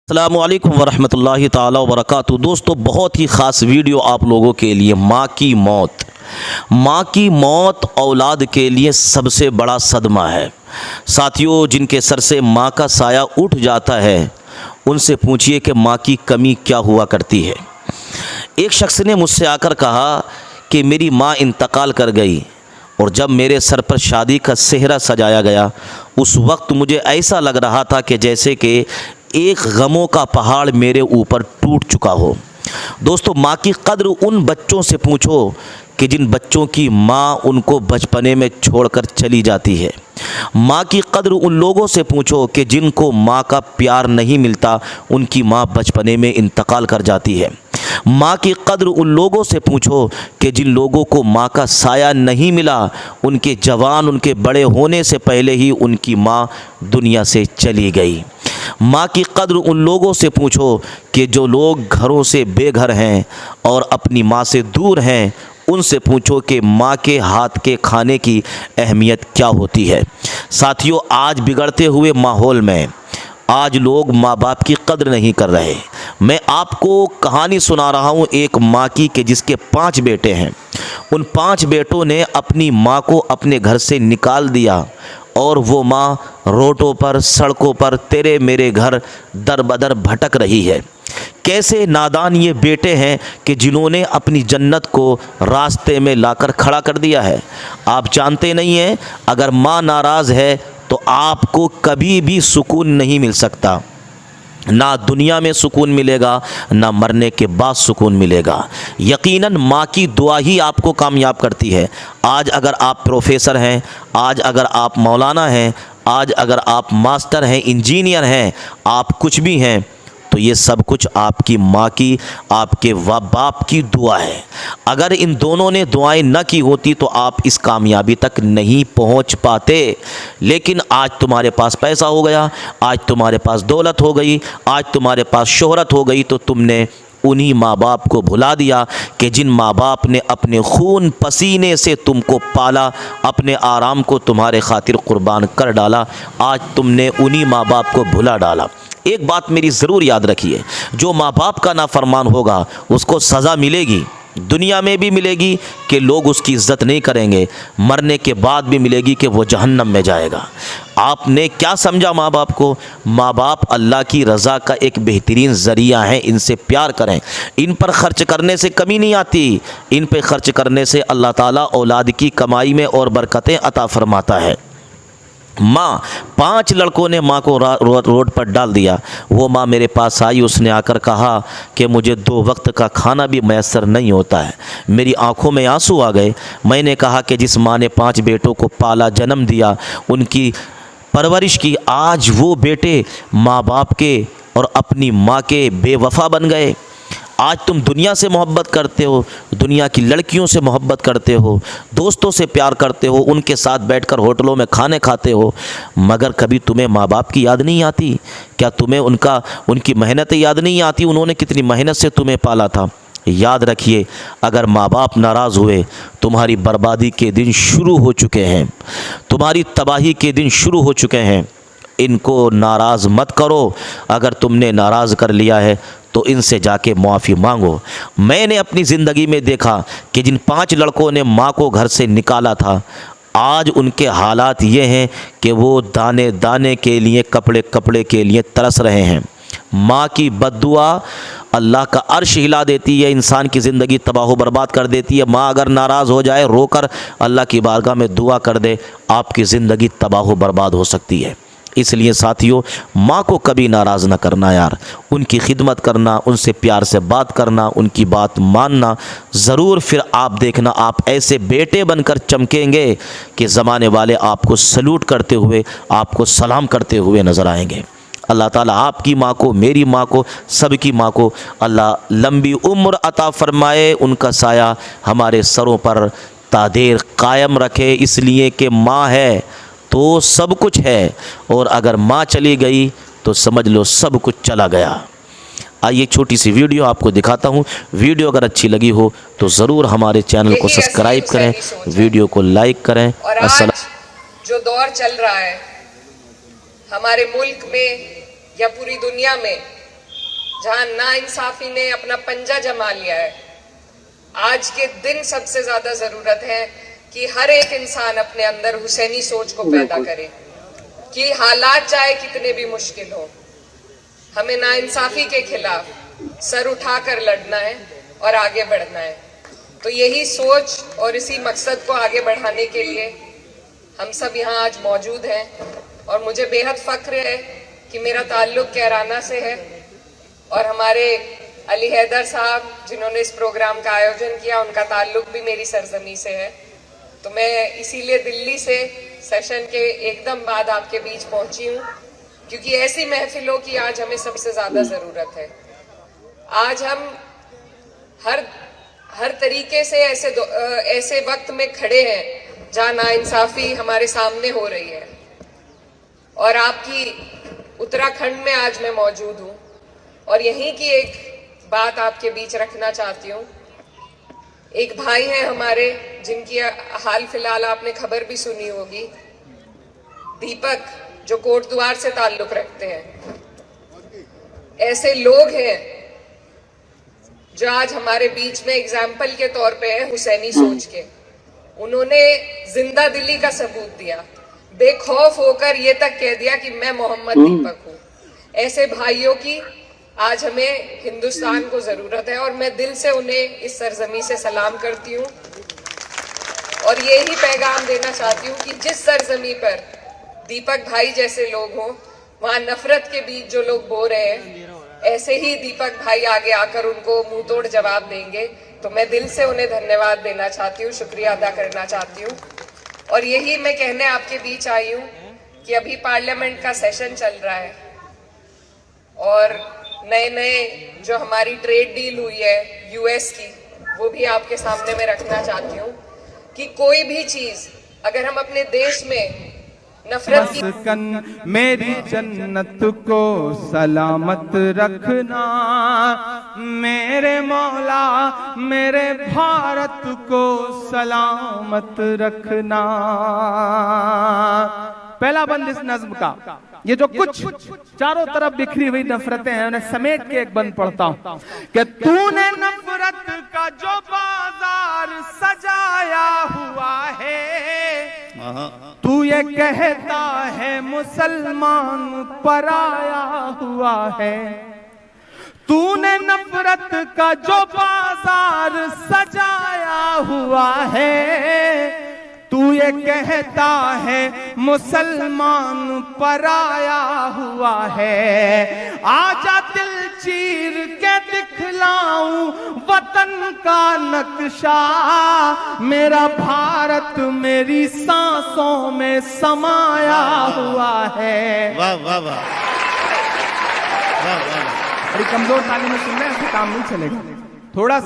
अस्सलामुअलैकुम वरहमतुल्लाहि ताला वबरकातुहू। दोस्तों, बहुत ही ख़ास वीडियो आप लोगों के लिए। माँ की मौत। माँ की मौत औलाद के लिए सबसे बड़ा सदमा है। साथियों, जिनके सर से माँ का साया उठ जाता है उनसे पूछिए कि माँ की कमी क्या हुआ करती है। एक शख्स ने मुझसे आकर कहा कि मेरी माँ इंतकाल कर गई और जब मेरे सर पर शादी का सेहरा सजाया गया उस वक्त मुझे ऐसा लग रहा था कि जैसे कि एक गमों का पहाड़ मेरे ऊपर टूट चुका हो। दोस्तों, माँ की कद्र उन बच्चों से पूछो कि जिन बच्चों की माँ उनको बचपने में छोड़कर चली जाती है। माँ की कद्र उन लोगों से पूछो कि जिनको माँ का प्यार नहीं मिलता, उनकी माँ बचपने में इंतकाल कर जाती है। माँ की कद्र उन लोगों से पूछो कि जिन लोगों को माँ का साया नहीं मिला, उनके जवान उनके बड़े होने से पहले ही उनकी माँ दुनिया से चली गई। माँ की कद्र उन लोगों से पूछो कि जो लोग घरों से बेघर हैं और अपनी माँ से दूर हैं, उनसे पूछो कि माँ के हाथ के खाने की अहमियत क्या होती है। साथियों, आज बिगड़ते हुए माहौल में आज लोग माँ बाप की कद्र नहीं कर रहे। मैं आपको कहानी सुना रहा हूँ एक माँ की कि जिसके 5 बेटे हैं। उन 5 बेटों ने अपनी माँ को अपने घर से निकाल दिया और वो माँ रोडों पर, सड़कों पर, तेरे मेरे घर दर बदर भटक रही है। कैसे नादान ये बेटे हैं कि जिन्होंने अपनी जन्नत को रास्ते में लाकर खड़ा कर दिया है। आप जानते नहीं हैं, अगर माँ नाराज़ है तो आपको कभी भी सुकून नहीं मिल सकता। ना दुनिया में सुकून मिलेगा, ना मरने के बाद सुकून मिलेगा। यकीनन माँ की दुआ ही आपको कामयाब करती है। आज अगर आप प्रोफेसर हैं, आज अगर आप मौलाना हैं, आज अगर आप मास्टर हैं, इंजीनियर हैं, आप कुछ भी हैं, तो ये सब कुछ आपकी माँ की, आपके बाप की दुआ है। अगर इन दोनों ने दुआएं न की होती तो आप इस कामयाबी तक नहीं पहुँच पाते। लेकिन आज तुम्हारे पास पैसा हो गया, आज तुम्हारे पास दौलत हो गई, आज तुम्हारे पास शोहरत हो गई, तो तुमने उन्हीं माँ बाप को भुला दिया कि जिन माँ बाप ने अपने खून पसीने से तुमको पाला, अपने आराम को तुम्हारे खातिर कुर्बान कर डाला। आज तुमने उन्हीं माँ बाप को भुला डाला। एक बात मेरी ज़रूर याद रखिए, जो माँ बाप का नाफरमान होगा उसको सज़ा मिलेगी, दुनिया में भी मिलेगी कि लोग उसकी इज़्ज़त नहीं करेंगे, मरने के बाद भी मिलेगी कि वो जहन्नम में जाएगा। आपने क्या समझा माँ बाप को? माँ बाप अल्लाह की रज़ा का एक बेहतरीन ज़रिया है। इनसे प्यार करें। इन पर ख़र्च करने से कमी नहीं आती। इन पर ख़र्च करने से अल्लाह ताला औलाद की कमाई में और बरकतें अता फरमाता है। माँ, 5 लड़कों ने माँ को रोड पर डाल दिया। वो माँ मेरे पास आई, उसने आकर कहा कि मुझे 2 वक्त का खाना भी मैसर नहीं होता है। मेरी आंखों में आंसू आ गए। मैंने कहा कि जिस माँ ने 5 बेटों को पाला, जन्म दिया, उनकी परवरिश की, आज वो बेटे माँ बाप के और अपनी माँ के बेवफा बन गए। आज तुम दुनिया से मोहब्बत करते हो, दुनिया की लड़कियों से मोहब्बत करते हो, दोस्तों से प्यार करते हो, उनके साथ बैठकर होटलों में खाने खाते हो, मगर कभी तुम्हें माँ बाप की याद नहीं आती? क्या तुम्हें उनकी मेहनत याद नहीं आती? उन्होंने कितनी मेहनत से तुम्हें पाला था। याद रखिए, अगर माँ बाप नाराज़ हुए, तुम्हारी बर्बादी के दिन शुरू हो चुके हैं, तुम्हारी तबाही के दिन शुरू हो चुके हैं। इनको नाराज़ मत करो। अगर तुमने नाराज़ कर लिया है तो इनसे जाके माफ़ी मांगो। मैंने अपनी ज़िंदगी में देखा कि जिन 5 लड़कों ने माँ को घर से निकाला था, आज उनके हालात ये हैं कि वो दाने दाने के लिए, कपड़े कपड़े के लिए तरस रहे हैं। माँ की बद्दुआ अल्लाह का अर्श हिला देती है, इंसान की ज़िंदगी तबाह बर्बाद कर देती है। माँ अगर नाराज़ हो जाए, रोकर अल्लाह की बारगाह में दुआ कर दे, आपकी ज़िंदगी तबाह बर्बाद हो सकती है। इसलिए साथियों, माँ को कभी नाराज़ ना करना यार। उनकी खिदमत करना, उनसे प्यार से बात करना, उनकी बात मानना। ज़रूर फिर आप देखना, आप ऐसे बेटे बनकर चमकेंगे कि ज़माने वाले आपको सल्यूट करते हुए, आपको सलाम करते हुए नज़र आएंगे। अल्लाह ताला आपकी माँ को, मेरी माँ को, सबकी माँ को अल्लाह लंबी उम्र अता फ़रमाए, उनका साया हमारे सरों पर तादेर कायम रखे। इसलिए कि माँ है तो सब कुछ है, और अगर माँ चली गई तो समझ लो सब कुछ चला गया। आइए छोटी सी वीडियो आपको दिखाता हूँ। वीडियो अगर अच्छी लगी हो तो ज़रूर हमारे चैनल को सब्सक्राइब करें, वीडियो को लाइक करें। और आज जो दौर चल रहा है हमारे मुल्क में या पूरी दुनिया में, जहां नाइंसाफी ने अपना पंजा जमा लिया है। आज के दिन सबसे ज्यादा जरूरत है कि हर एक इंसान अपने अंदर हुसैनी सोच को पैदा करे कि हालात चाहे कितने भी मुश्किल हो, हमें नाइंसाफी के खिलाफ सर उठाकर लड़ना है और आगे बढ़ना है। तो यही सोच और इसी मकसद को आगे बढ़ाने के लिए हम सब यहाँ आज मौजूद हैं और मुझे बेहद फख्र है कि मेरा ताल्लुक कैराना से है और हमारे अली हैदर साहब जिन्होंने इस प्रोग्राम का आयोजन किया उनका ताल्लुक भी मेरी सरजमी से है। तो मैं इसीलिए दिल्ली से सेशन के एकदम बाद आपके बीच पहुंची हूँ, क्योंकि ऐसी महफिलों की आज हमें सबसे ज्यादा जरूरत है। आज हम हर तरीके से ऐसे वक्त में खड़े हैं जहां नाइंसाफी हमारे सामने हो रही है और आपकी उत्तराखंड में आज मैं मौजूद हूं और यहीं की एक बात आपके बीच रखना चाहती हूं। एक भाई हैं हमारे जिनकी हाल फिलहाल आपने खबर भी सुनी होगी, दीपक, जो कोटद्वार से ताल्लुक रखते हैं। ऐसे लोग हैं जो आज हमारे बीच में एग्जाम्पल के तौर पे है हुसैनी सोच के। उन्होंने जिंदा दिली का सबूत दिया, बेखौफ होकर ये तक कह दिया कि मैं मोहम्मद दीपक हूँ। ऐसे भाइयों की आज हमें हिंदुस्तान को जरूरत है और मैं दिल से उन्हें इस सरजमी से सलाम करती हूँ और यही पैगाम देना चाहती हूँ कि जिस सरजमी पर दीपक भाई जैसे लोग हों, वहां नफरत के बीच जो लोग बो रहे हैं, ऐसे ही दीपक भाई आगे आकर उनको मुंह तोड़ जवाब देंगे। तो मैं दिल से उन्हें धन्यवाद देना चाहती हूँ, शुक्रिया अदा करना चाहती हूँ। और यही मैं कहने आपके बीच आई हूँ कि अभी पार्लियामेंट का सेशन चल रहा है और नए जो हमारी ट्रेड डील हुई है यूएस की, वो भी आपके सामने मैं रखना चाहती हूँ कि कोई भी चीज अगर हम अपने देश में नफरत की मस्कन मेरी जन्नत को सलामत रखना, मेरे मौला मेरे भारत को सलामत रखना। पहला बंद इस नज्म का, ये जो कुछ चारों तरफ बिखरी हुई नफरतें हैं उन्हें समेट के एक बंद पढ़ता हूं कि तूने नफरत का जो बाजार सजाया हुआ है, तू ये कहता है मुसलमान पराया हुआ है। तूने नफरत का जो बाजार सजाया हुआ है, तू ये कहता है मुसलमान पराया हुआ है। आजा दिल चीर के दिखलाऊं वतन का नक्शा, मेरा भारत मेरी सांसों में समाया हुआ है। वाह वाह वाह वाह वाह। बड़ी कमजोर ताली में सुन रहे हैं, ऐसे काम नहीं चलेगा। थोड़ा